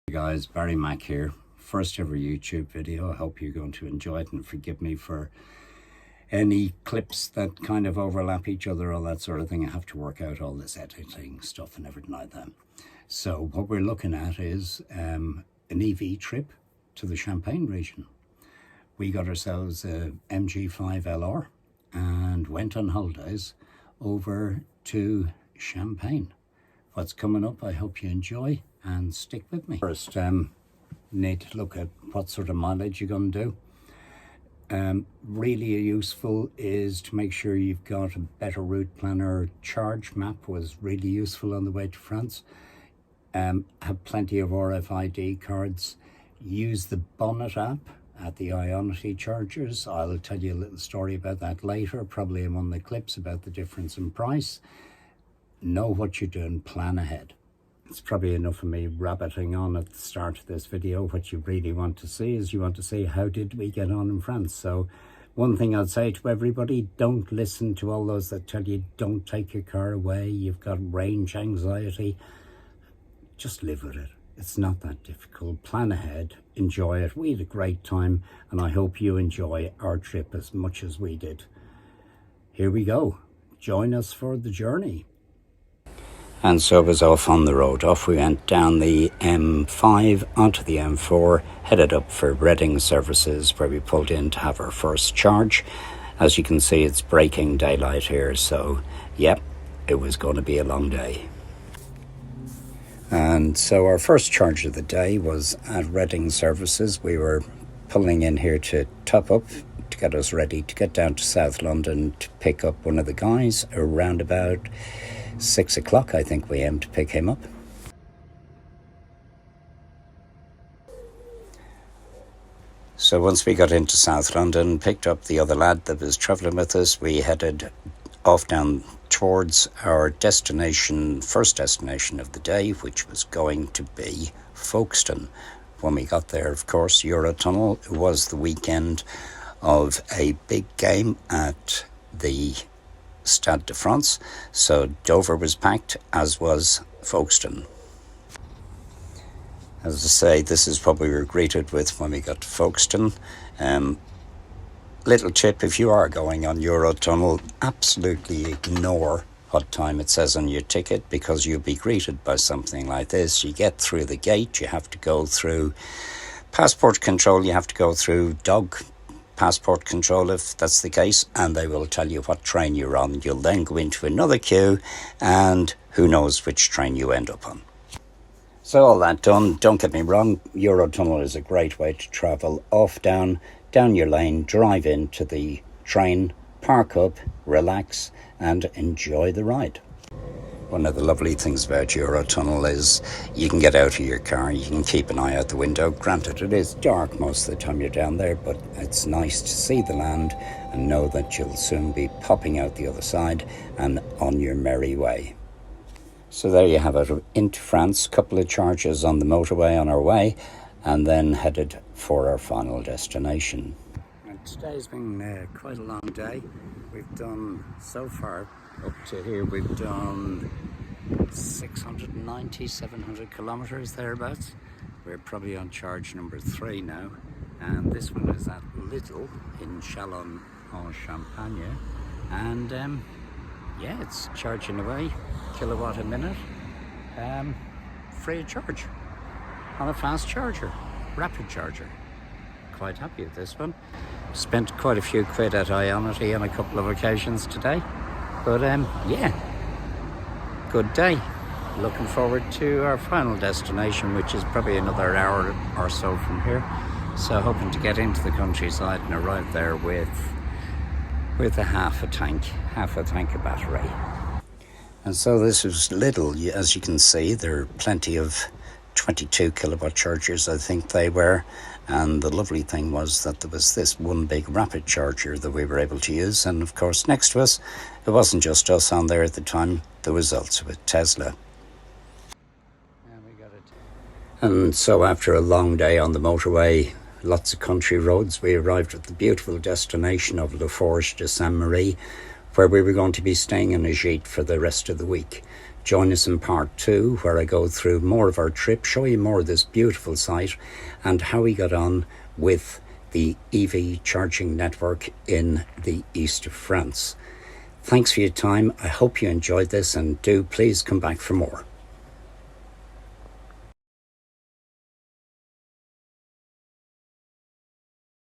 Hey guys, Barry Mac here. First ever YouTube video. I hope you're going to enjoy it and forgive me for any clips that kind of overlap each other, all that sort of thing. I have to work out all this editing stuff and everything like that. So what we're looking at is an EV trip to the Champagne region. We got ourselves a MG5 LR and went on holidays over to Champagne. What's coming up, I hope you enjoy and stick with me. First, need to look at what sort of mileage you're going to do. Really useful is to make sure you've got a better route planner. Charge map was really useful on the way to France. Have plenty of RFID cards. Use the Bonnet app at the Ionity chargers. I'll tell you a little story about that later, probably in one of the clips about the difference in price. Know what you're doing, plan ahead. It's probably enough of me rabbiting on at the start of this video. What you really want to see is you want to see how did we get on in France. So one thing I'd say to everybody, don't listen to all those that tell you don't take your car away, you've got range anxiety. Just live with it. It's not that difficult. Plan ahead, enjoy it. We had a great time and I hope you enjoy our trip as much as we did. Here we go. Join us for the journey. And so it was off on the road. Off we went down the M5 onto the M4, headed up for Reading services where we pulled in to have our first charge. As you can see, it's breaking daylight here, so yep, it was going to be a long day. And so our first charge of the day was at Reading services. We were pulling in here to top up to get us ready to get down to South London to pick up one of the guys around about 6 o'clock, I think we aimed to pick him up. So once we got into South London, picked up the other lad that was travelling with us, we headed off down towards our destination, first destination of the day, which was going to be Folkestone. When we got there, of course, Eurotunnel, it was the weekend of a big game at the Stade de France, so Dover was packed, as was Folkestone. As I say, this is what we were greeted with when we got to Folkestone. Little tip, if you are going on Eurotunnel, absolutely ignore what time it says on your ticket, because you'll be greeted by something like this. You get through the gate, you have to go through passport control, you have to go through dog passport control if that's the case, and they will tell you what train you're on. You'll then go into another queue and who knows which train you end up on. So all that done, don't get me wrong, Eurotunnel is a great way to travel. Off down your lane, drive into the train, park up, relax and enjoy the ride. One of the lovely things about Eurotunnel is you can get out of your car, you can keep an eye out the window. Granted, it is dark most of the time you're down there, but it's nice to see the land and know that you'll soon be popping out the other side and on your merry way. So there you have it, into France, couple of charges on the motorway on our way, and then headed for our final destination. And today's been quite a long day. We've done so far up to here, we've done 690, 700 kilometers thereabouts. We're probably on charge number 3 now, and this one is at Little in Chalon-en-Champagne, and yeah, it's charging away, kilowatt a minute, free of charge on a fast charger, rapid charger. Quite happy with this one. Spent quite a few quid at Ionity on a couple of occasions today. But yeah, good day. Looking forward to our final destination, which is probably another hour or so from here. So hoping to get into the countryside and arrive there with a half a tank of battery. And so this was Little. As you can see, there are plenty of 22 kilowatt chargers, I think they were. And the lovely thing was that there was this one big rapid charger that we were able to use. And of course, next to us, it wasn't just us on there at the time, there was also a Tesla. And we got it. And so after a long day on the motorway, lots of country roads, we arrived at the beautiful destination of La Forge de Saint-Marie, where we were going to be staying in a gîte for the rest of the week. Join us in part 2, where I go through more of our trip, show you more of this beautiful site and how we got on with the EV charging network in the east of France. Thanks for your time. I hope you enjoyed this, and do please come back for more.